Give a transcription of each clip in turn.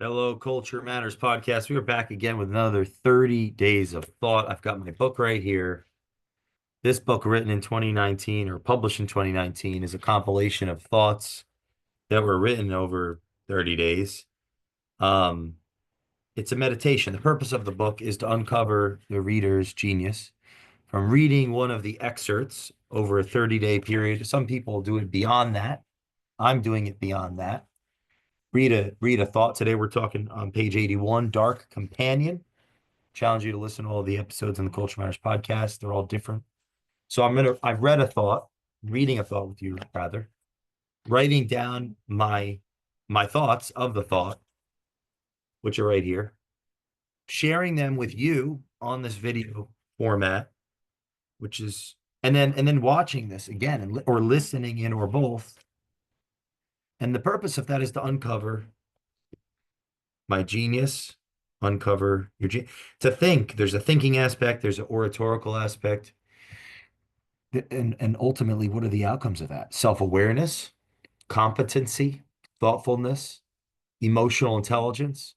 Hello, Culture Matters podcast. We are back again with another 30 days of thought. I've got my book right here. This book, written in 2019 or published in 2019, is a compilation of thoughts that were written over 30 days. Um, it's a meditation. The purpose of the book is to uncover the reader's genius from reading one of the excerpts over a 30-day period. Some people do it beyond that. I'm doing it beyond that. Read a thought. Today we're talking on page 81, Dark Companion. Challenge you to listen to all the episodes in the Culture Matters podcast. They're all different. So I've read a thought, reading a thought with you rather, writing down my thoughts of the thought, which are right here, sharing them with you on this video format, which is, and then watching this again or listening in or both. And the purpose of that is to uncover my genius, uncover your genius. To think, there's a thinking aspect, there's an oratorical aspect. And ultimately, what are the outcomes of that? Self-awareness, competency, thoughtfulness, emotional intelligence.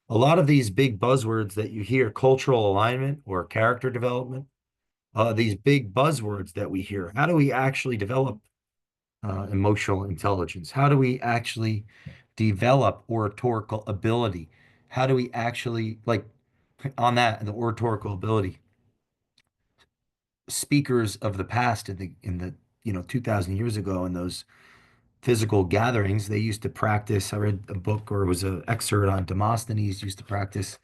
A lot of these big buzzwords that you hear, cultural alignment or character development, these big buzzwords that we hear, how do we actually develop emotional intelligence? How do we actually develop oratorical ability? How do we actually, like, on that, the oratorical ability? Speakers of the past in the 2000 years ago in those physical gatherings, they used to practice. I read a book, or it was an excerpt on Demosthenes, used to practice,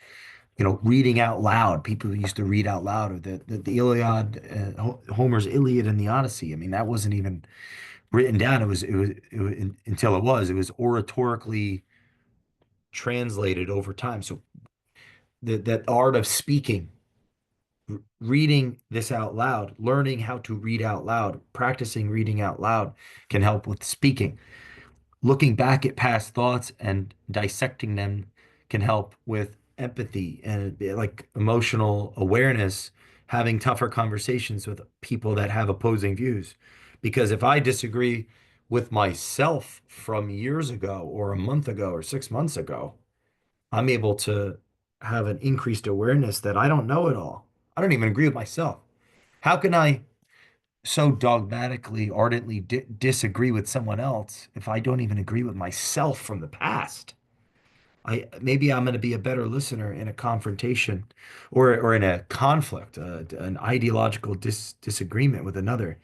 reading out loud. People used to read out loud, or the Iliad, Homer's Iliad and the Odyssey. I mean, that wasn't even written down. It was until it was oratorically translated over time. So that art of speaking, reading this out loud, learning how to read out loud, practicing reading out loud can help with speaking. Looking back at past thoughts and dissecting them can help with empathy and like emotional awareness, having tougher conversations with people that have opposing views. Because if I disagree with myself from years ago or a month ago or 6 months ago, I'm able to have an increased awareness that I don't know it all. I don't even agree with myself. How can I so dogmatically, ardently disagree with someone else if I don't even agree with myself from the past? I maybe I'm going to be a better listener in a confrontation or in a conflict, an ideological disagreement with another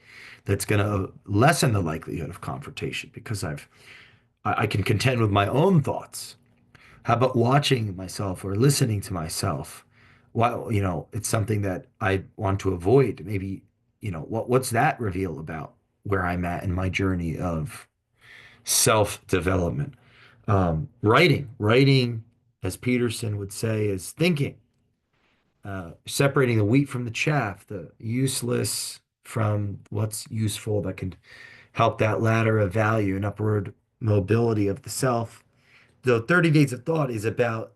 that's going to lessen the likelihood of confrontation because I can contend with my own thoughts. How about watching myself or listening to myself? Well, it's something that I want to avoid. Maybe, what's that reveal about where I'm at in my journey of self-development? Writing, as Peterson would say, is thinking, separating the wheat from the chaff, the useless from what's useful that can help that ladder of value and upward mobility of the self. The 30 Days of Thought is about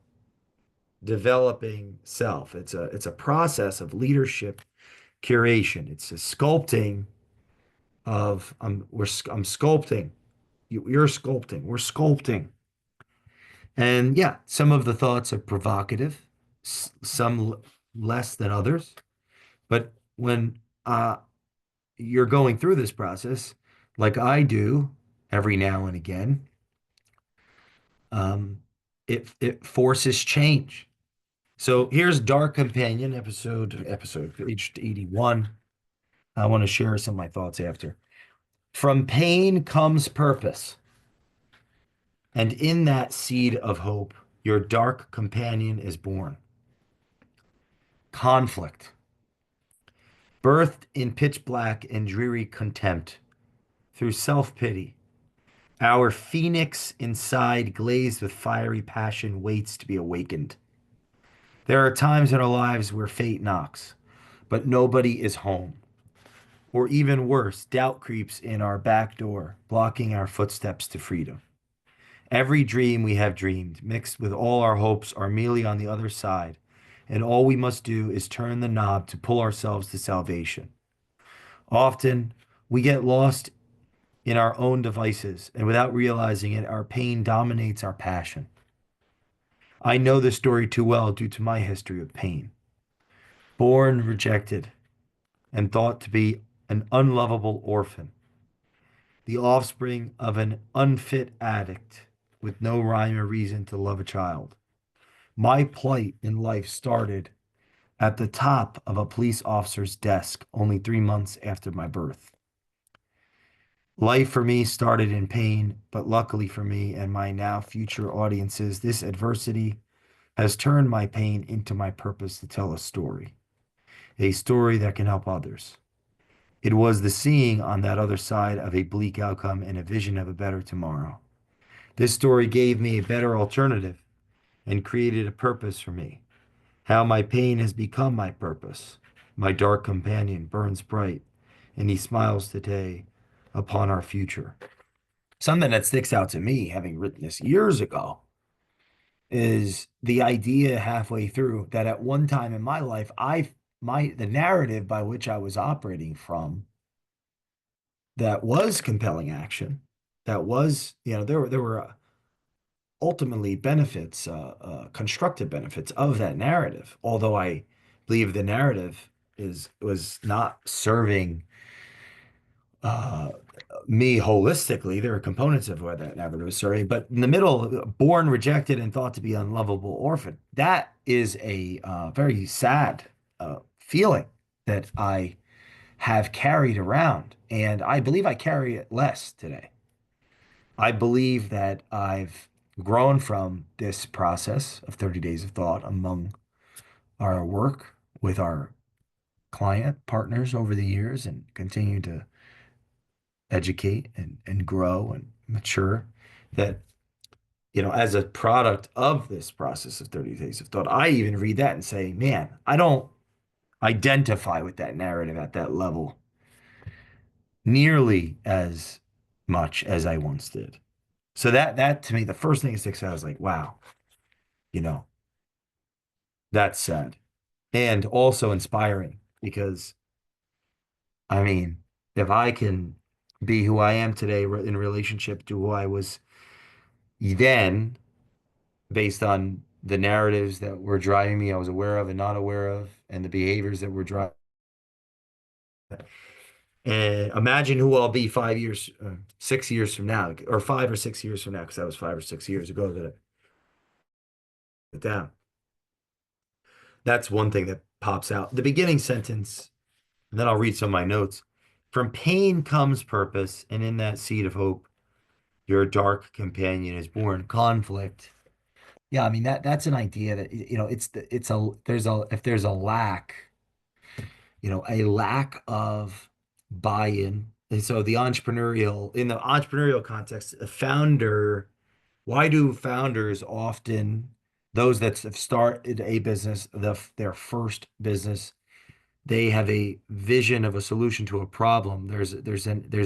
developing self. It's a process of leadership curation. It's a sculpting of I'm sculpting. You're sculpting. We're sculpting. And yeah, some of the thoughts are provocative, some less than others. But when you're going through this process, like I do every now and again, um, it forces change. So here's Dark Companion, episode page 81. I want to share some of my thoughts after. From pain comes purpose, and in that seed of hope, your dark companion is born. Conflict, birthed in pitch black and dreary contempt, through self-pity. Our phoenix inside, glazed with fiery passion, waits to be awakened. There are times in our lives where fate knocks, but nobody is home. Or even worse, doubt creeps in our back door, blocking our footsteps to freedom. Every dream we have dreamed, mixed with all our hopes, are merely on the other side, and all we must do is turn the knob to pull ourselves to salvation. Often, we get lost in our own devices, and without realizing it, our pain dominates our passion. I know the story too well due to my history of pain. Born rejected and thought to be an unlovable orphan, the offspring of an unfit addict with no rhyme or reason to love a child. My plight in life started at the top of a police officer's desk only 3 months after my birth. Life for me started in pain, but luckily for me and my now future audiences, this adversity has turned my pain into my purpose to tell a story that can help others. It was the seeing on that other side of a bleak outcome and a vision of a better tomorrow. This story gave me a better alternative and created a purpose for me. How my pain has become my purpose. My dark companion burns bright, and he smiles today upon our future. Something that sticks out to me, having written this years ago, is the idea halfway through that at one time in my life, the narrative by which I was operating from that was compelling action, that was, there were ultimately benefits, constructive benefits of that narrative. Although I believe the narrative is was not serving uh, me holistically. There are components of what that narrative is serving, but in the middle, born rejected and thought to be unlovable orphan. That is a very sad feeling that I have carried around, and I believe I carry it less today. I believe that I've grown from this process of 30 days of thought among our work with our client partners over the years and continue to educate and grow and mature. That, as a product of this process of 30 days of thought, I even read that and say, man, I don't identify with that narrative at that level nearly as much as I once did. So that to me, the first thing that sticks out is like, wow, you know, that's sad and also inspiring because I mean, if I can be who I am today in relationship to who I was then, based on the narratives that were driving me, I was aware of and not aware of, and the behaviors that were driving. And imagine who I'll be 5 years, 6 years from now, or 5 or 6 years from now, because that was 5 or 6 years ago that I put down. That's one thing that pops out. The beginning sentence, and then I'll read some of my notes. From pain comes purpose, and in that seed of hope, your dark companion is born. Conflict. Yeah, I mean that's an idea that it's a there's a if there's a lack, a lack of buy-in. And so in the entrepreneurial context, a founder, why do founders often, those that have started a business, their first business, they have a vision of a solution to a problem. There's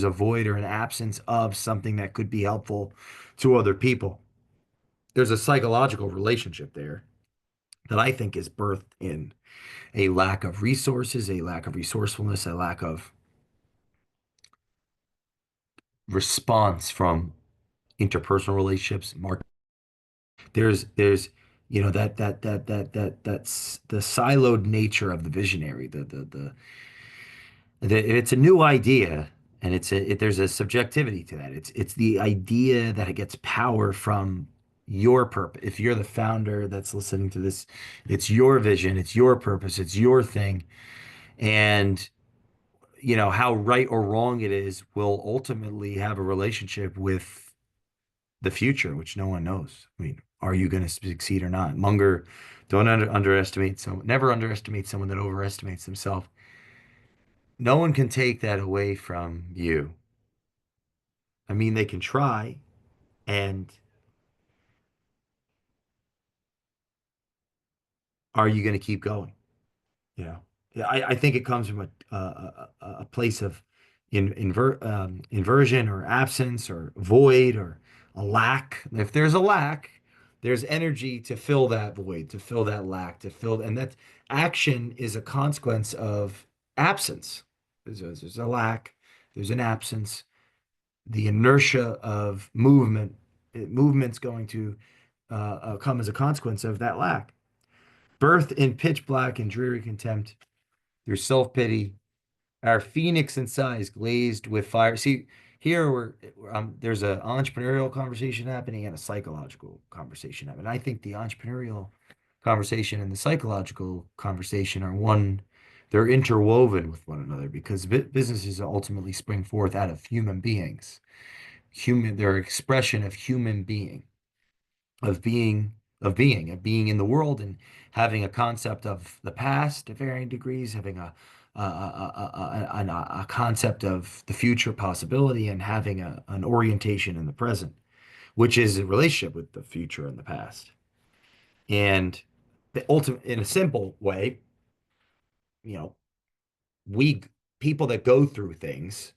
a void or an absence of something that could be helpful to other people. There's a psychological relationship there that I think is birthed in a lack of resources, a lack of resourcefulness, a lack of response from interpersonal relationships. Mark, there's that's the siloed nature of the visionary. It's a new idea, and there's a subjectivity to that. It's the idea that it gets power from your purpose. If you're the founder that's listening to this, it's your vision, it's your purpose, it's your thing, and how right or wrong it is will ultimately have a relationship with the future, which no one knows. I mean, are you going to succeed or not? Munger, don't underestimate never underestimate someone that overestimates themselves. No one can take that away from you. I mean, they can try, and are you going to keep going? Yeah, I think it comes from a place of inversion or absence or void or a lack. If there's a lack, there's energy to fill that void, to fill that lack, and that action is a consequence of absence. There's a lack, there's an absence, the inertia of movement's going to come as a consequence of that lack. Birth in pitch black and dreary contempt, through self-pity, our phoenix in size glazed with fire. See, here there's an entrepreneurial conversation happening and a psychological conversation happening. I think the entrepreneurial conversation and the psychological conversation are they're interwoven with one another because businesses ultimately spring forth out of human beings. They're expression of human of being, of being in the world and having a concept of the past to varying degrees, having a concept of the future possibility and having an orientation in the present, which is a relationship with the future and the past. And the ultimate, in a simple way, you know, we people that go through things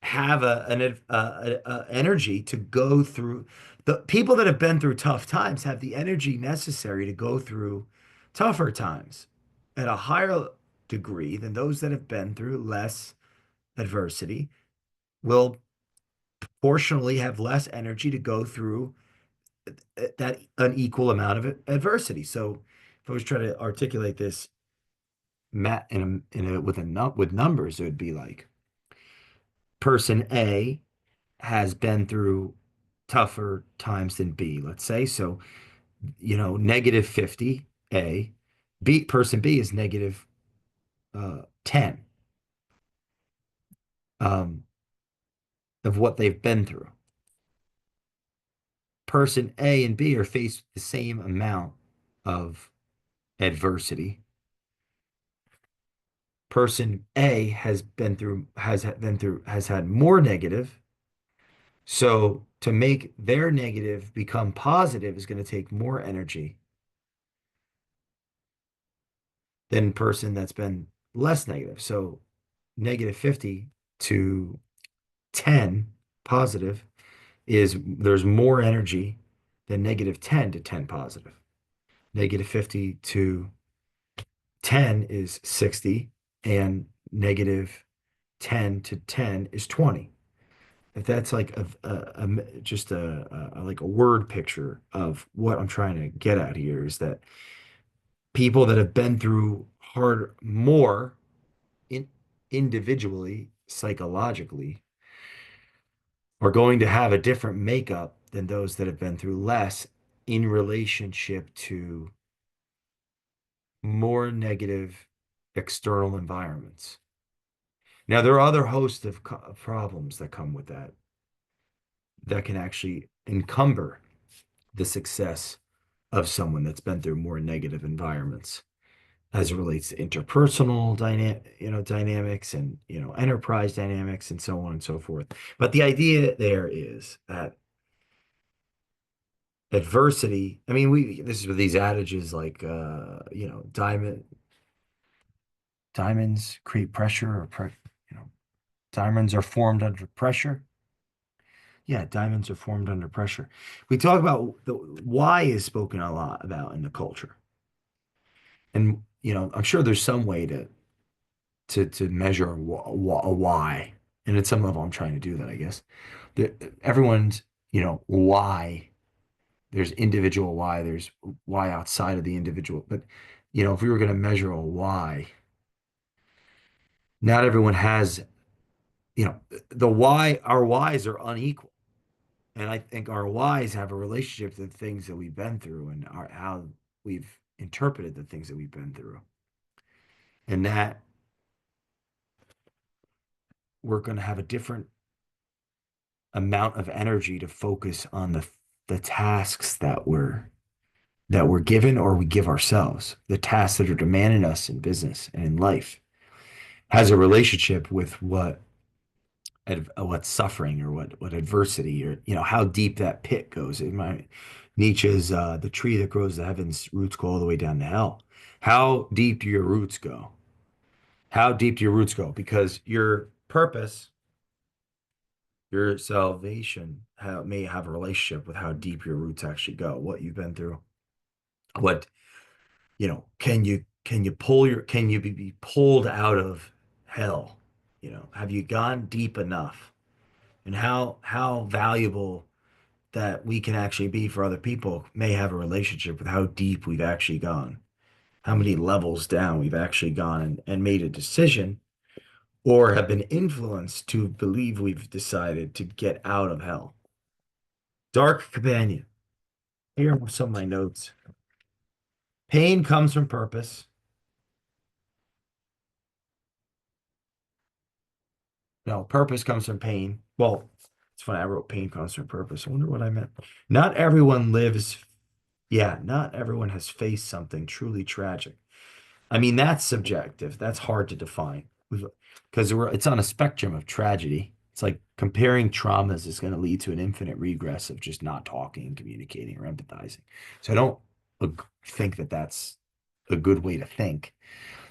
have a energy to go through. The people that have been through tough times have the energy necessary to go through tougher times at a higher degree than those that have been through less adversity will proportionally have less energy to go through that unequal amount of adversity. So if I was trying to articulate this with numbers, it would be like person A has been through tougher times than B, let's say. So, negative 50 A, person B is negative 10 um, of what they've been through. Person A and B are faced with the same amount of adversity. Person A has had more negative. So to make their negative become positive is going to take more energy than person that's been less negative. So negative 50 to 10 positive there's more energy than negative 10 to 10 positive. Negative 50 to 10 is 60 and negative 10 to 10 is 20. If that's like just like a word picture of what I'm trying to get at here is that people that have been through hard more in, individually, psychologically, are going to have a different makeup than those that have been through less in relationship to more negative external environments. Now, there are other hosts of problems that come with that can actually encumber the success of someone that's been through more negative environments as it relates to interpersonal dynamics and enterprise dynamics and so on and so forth. But the idea there is that adversity, I mean, this is with these adages like diamonds create pressure you know diamonds are formed under pressure. Yeah, diamonds are formed under pressure. We talk about the why is spoken a lot about in the culture. And I'm sure there's some way to measure a why. And at some level, I'm trying to do that, I guess. Everyone's, why. There's individual why. There's why outside of the individual. But, if we were going to measure a why, not everyone has, the why, our whys are unequal. And I think our whys have a relationship to the things that we've been through and how we've interpreted the things that we've been through. And that we're going to have a different amount of energy to focus on the tasks that we're given or we give ourselves, the tasks that are demanding us in business and in life, has a relationship with what's suffering or what adversity or how deep that pit goes. In my Nietzsche's the tree that grows the heavens roots go all the way down to hell. How deep do your roots go? How deep do your roots go? Because your purpose, your salvation may have a relationship with how deep your roots actually go, what you've been through. What, can you be pulled out of hell? Have you gone deep enough? And how valuable that we can actually be for other people may have a relationship with how deep we've actually gone, how many levels down we've actually gone and made a decision or have been influenced to believe we've decided to get out of hell. Dark companion. Here are some of my notes. Pain comes from purpose. No, purpose comes from pain. Well, it's funny. I wrote pain comes from purpose. I wonder what I meant. Not everyone lives, yeah, not everyone has faced something truly tragic. I mean, that's subjective. That's hard to define because it's on a spectrum of tragedy. It's like comparing traumas is going to lead to an infinite regress of just not talking and communicating or empathizing. So I don't think that that's a good way to think.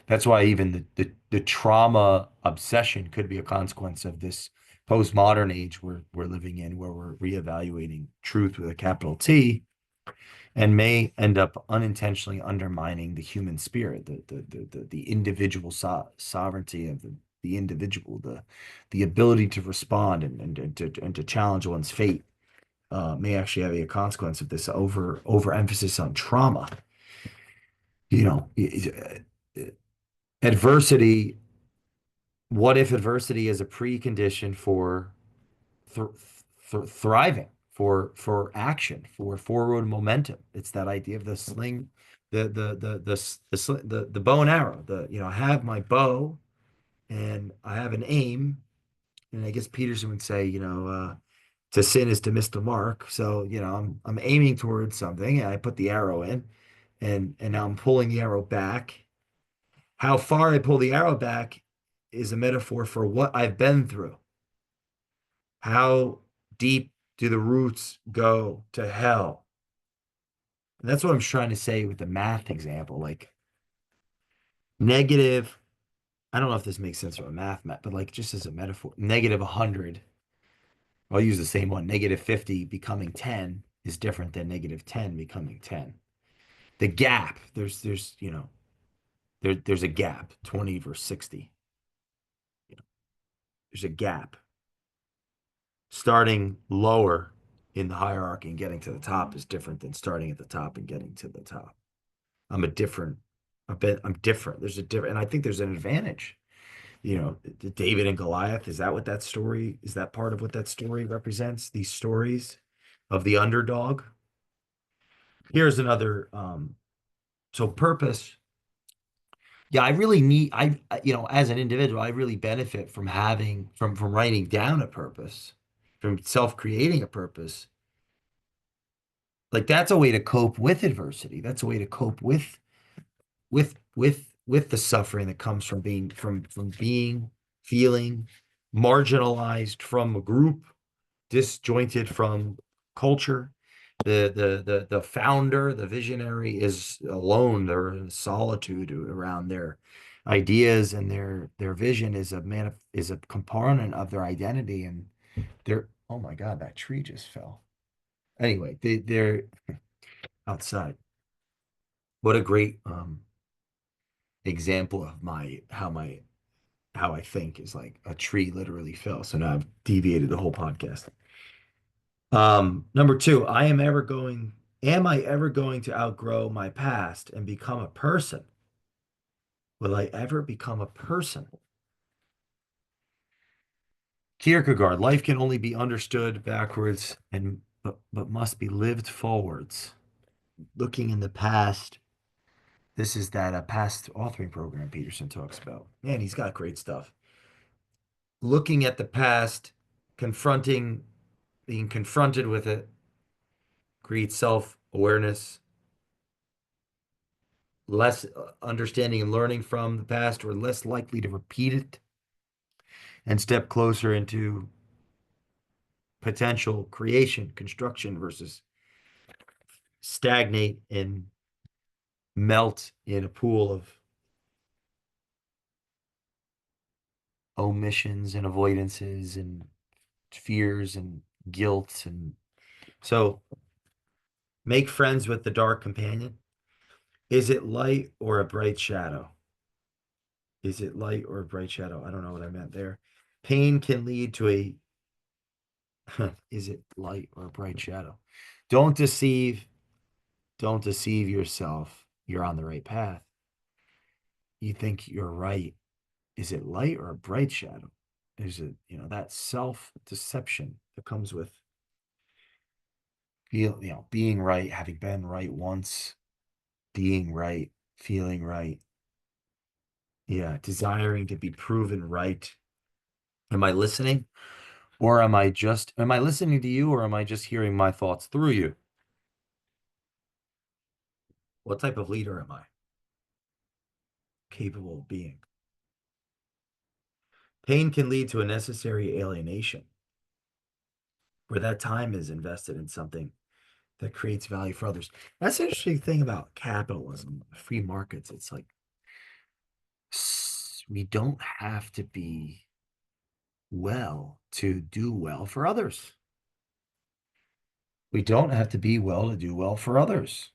That's why even the trauma obsession could be a consequence of this postmodern age we're living in, where we're reevaluating truth with a capital T and may end up unintentionally undermining the human spirit, the individual sovereignty of the individual, the ability to respond and to challenge one's fate. May actually have a consequence of this overemphasis on trauma. You know, adversity. What if adversity is a precondition for th thriving, for action, for forward momentum? It's that idea of the sling, the bow and arrow. I have my bow and I have an aim, and I guess Peterson would say, to sin is to miss the mark. So, I'm aiming towards something, and I put the arrow in, and now I'm pulling the arrow back. How far I pull the arrow back is a metaphor for what I've been through. How deep do the roots go to hell? And that's what I'm trying to say with the math example. Like negative, I don't know if this makes sense from a math, but like just as a metaphor, negative 100, I'll use the same one. Negative 50 becoming 10 is different than negative 10 becoming 10. The gap, there's a gap, 20 versus 60. You know, there's a gap. Starting lower in the hierarchy and getting to the top is different than starting at the top and getting to the top. I'm a different, I'm different. There's a different, and I think there's an advantage. David and Goliath, is that what that story, is that part of what that story represents? These stories of the underdog. Here's another, so purpose. Yeah, I really need, as an individual, I really benefit from from writing down a purpose, from self-creating a purpose. Like that's a way to cope with adversity. That's a way to cope with the suffering that comes from being feeling marginalized from a group, disjointed from culture. The founder, the visionary is alone. They're in solitude around their ideas, and their vision is a component of their identity. And they're, oh my God, that tree just fell. Anyway, they're outside. What a great example of how I think is like a tree literally fell. So now I've deviated the whole podcast. Number two, am I ever going to outgrow my past and become a person? Will I ever become a person? Kierkegaard, life can only be understood backwards but must be lived forwards. Looking in the past, this is that past authoring program Peterson talks about. Man, he's got great stuff. Looking at the past, confronting, being confronted with it, creates self-awareness, less understanding and learning from the past, or less likely to repeat it and step closer into potential creation, construction versus stagnate and melt in a pool of omissions and avoidances and fears and guilt. And so make friends with the dark companion. Is it light or a bright shadow? Is it light or a bright shadow? I don't know what I meant there. Pain can lead to Is it light or a bright shadow? Don't deceive, don't deceive yourself. You're on the right path. You think you're right. Is it light or a bright shadow? Is it, that self-deception that comes with being right, having been right once, being right, feeling right. Yeah, desiring to be proven right. Am I listening? Or am I listening to you or am I just hearing my thoughts through you? What type of leader am I capable of being? Pain can lead to a necessary alienation where that time is invested in something that creates value for others. That's the interesting thing about capitalism, free markets. It's like we don't have to be well to do well for others. We don't have to be well to do well for others.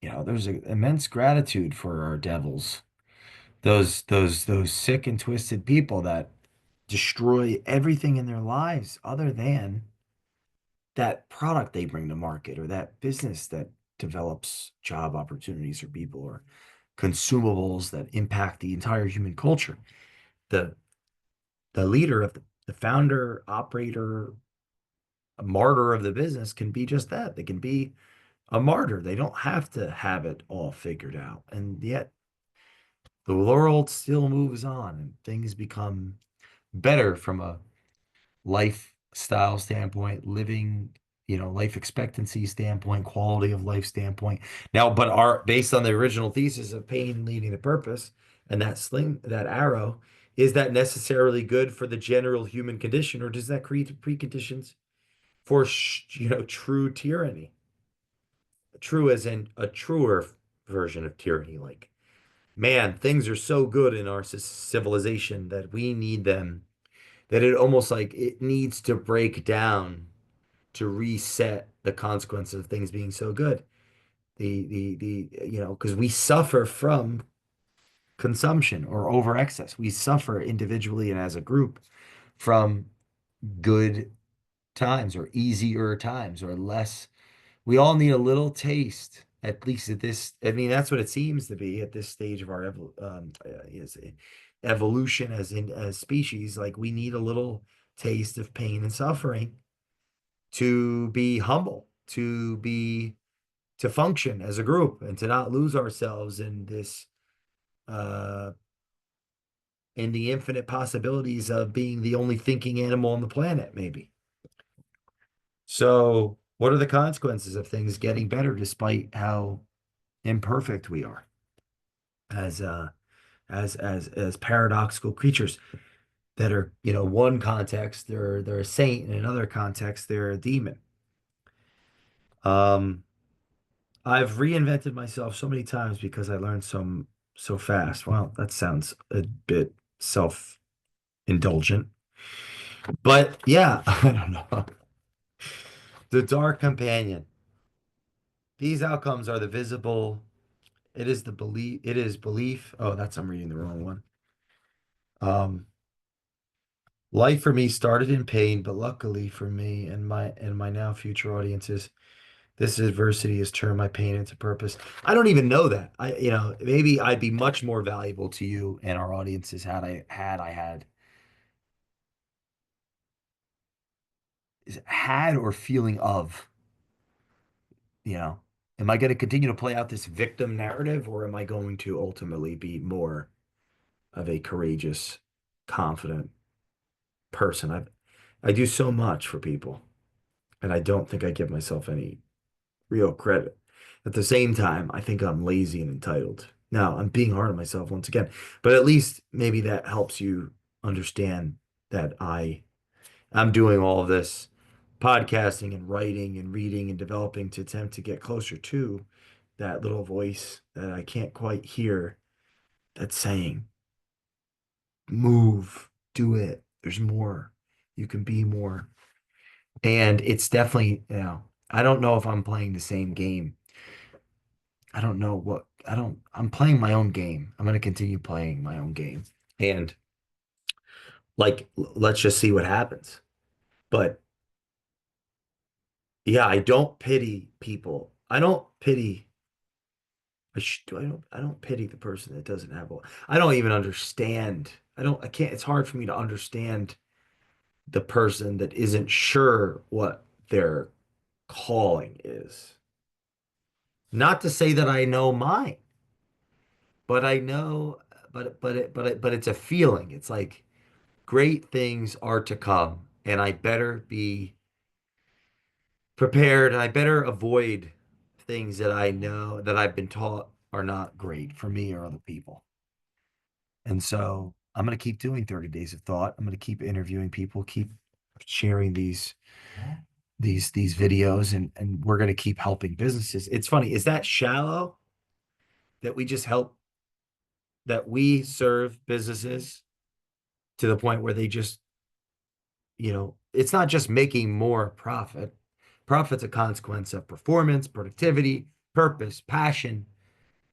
There's an immense gratitude for our devils, those sick and twisted people that destroy everything in their lives other than that product they bring to market or that business that develops job opportunities for people or consumables that impact the entire human culture. The the leader of the founder, operator, a martyr of the business can be just that. They can be a martyr. They don't have to have it all figured out. And yet the world still moves on and things become better from a lifestyle standpoint, living, life expectancy standpoint, quality of life standpoint. Now, but are based on the original thesis of pain leading to purpose and that arrow, is that necessarily good for the general human condition, or does that create preconditions for, true tyranny? True as in a truer version of tyranny, like, man, things are so good in our civilization that we need them, that it almost like it needs to break down to reset the consequences of things being so good. Because we suffer from consumption or over excess. We suffer individually and as a group from good times or easier times or less. We all need a little taste, at least at this. I mean, that's what it seems to be at this stage of our evolution as species. Like we need a little taste of pain and suffering to be humble, to function as a group, and to not lose ourselves in this uh in the infinite possibilities of being the only thinking animal on the planet, maybe. So, what are the consequences of things getting better despite how imperfect we are as paradoxical creatures that are, one context they're a saint, in another context they're a demon. Um, I've reinvented myself so many times because I learned so fast. Well, that sounds a bit self-indulgent, but yeah, I don't know. The dark companion. These outcomes are the visible. It is the belief. It is belief. Oh, I'm reading the wrong one. Um, Life for me started in pain, but luckily for me and my now future audiences, this adversity has turned my pain into purpose. I don't even know that. Maybe I'd be much more valuable to you and our audiences had or feeling of, you know, am I going to continue to play out this victim narrative or am I going to ultimately be more of a courageous, confident person? I do so much for people and I don't think I give myself any real credit. At the same time, I think I'm lazy and entitled. Now, I'm being hard on myself once again, but at least maybe that helps you understand that I'm doing all of this podcasting and writing and reading and developing to attempt to get closer to that little voice that I can't quite hear that's saying, move, do it. There's more. You can be more. And it's definitely, I don't know if I'm playing the same game. I don't know what I don't I'm playing my own game. I'm going to continue playing my own game. And like let's just see what happens. But Yeah, I don't pity people. I don't pity. I don't pity the person that doesn't have one. I don't even understand. I can't, it's hard for me to understand the person that isn't sure what their calling is. Not to say that I know mine, but I know, but it's a feeling. It's like great things are to come, and I better be prepared. I better avoid things that I know that I've been taught are not great for me or other people. And so I'm going to keep doing 30 days of thought. I'm going to keep interviewing people, keep sharing these videos, and we're going to keep helping businesses. It's funny, is that shallow that we just help that we serve businesses to the point where they just, it's not just making more profit. Profit's a consequence of performance, productivity, purpose, passion,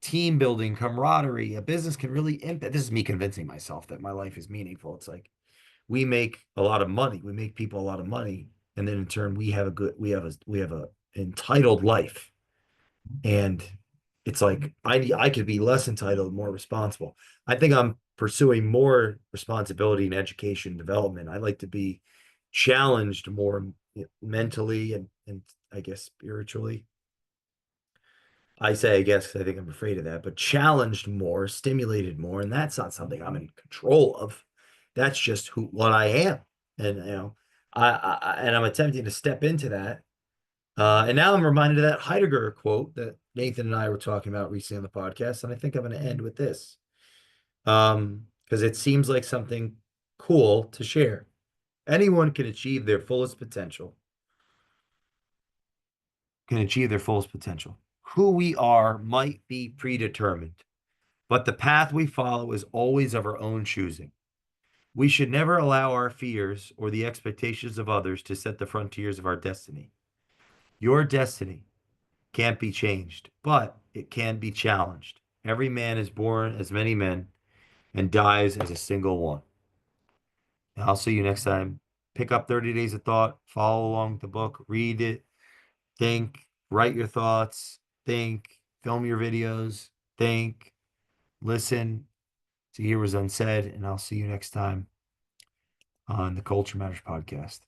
team building, camaraderie. A business can really impact. This is me convincing myself that my life is meaningful. It's like we make a lot of money. We make people a lot of money, and then in turn, we have a entitled life. And it's like I could be less entitled, more responsible. I think I'm pursuing more responsibility in education and development. I like to be challenged more mentally and I guess spiritually. I say I guess 'cause I think I'm afraid of that, but challenged more, stimulated more, and that's not something I'm in control of. That's just who what I am, and and I'm attempting to step into that. And now I'm reminded of that Heidegger quote that Nathan and I were talking about recently on the podcast, and I think I'm going to end with this, because it seems like something cool to share. Anyone can achieve their fullest potential. Can achieve their fullest potential. Who we are might be predetermined, but the path we follow is always of our own choosing. We should never allow our fears or the expectations of others to set the frontiers of our destiny. Your destiny can't be changed, but it can be challenged. Every man is born as many men and dies as a single one. And I'll see you next time. Pick up 30 Days of Thought, follow along with the book, read it, think, write your thoughts, think, film your videos, think, listen to hear what's unsaid, and I'll see you next time on the Culture Matters podcast.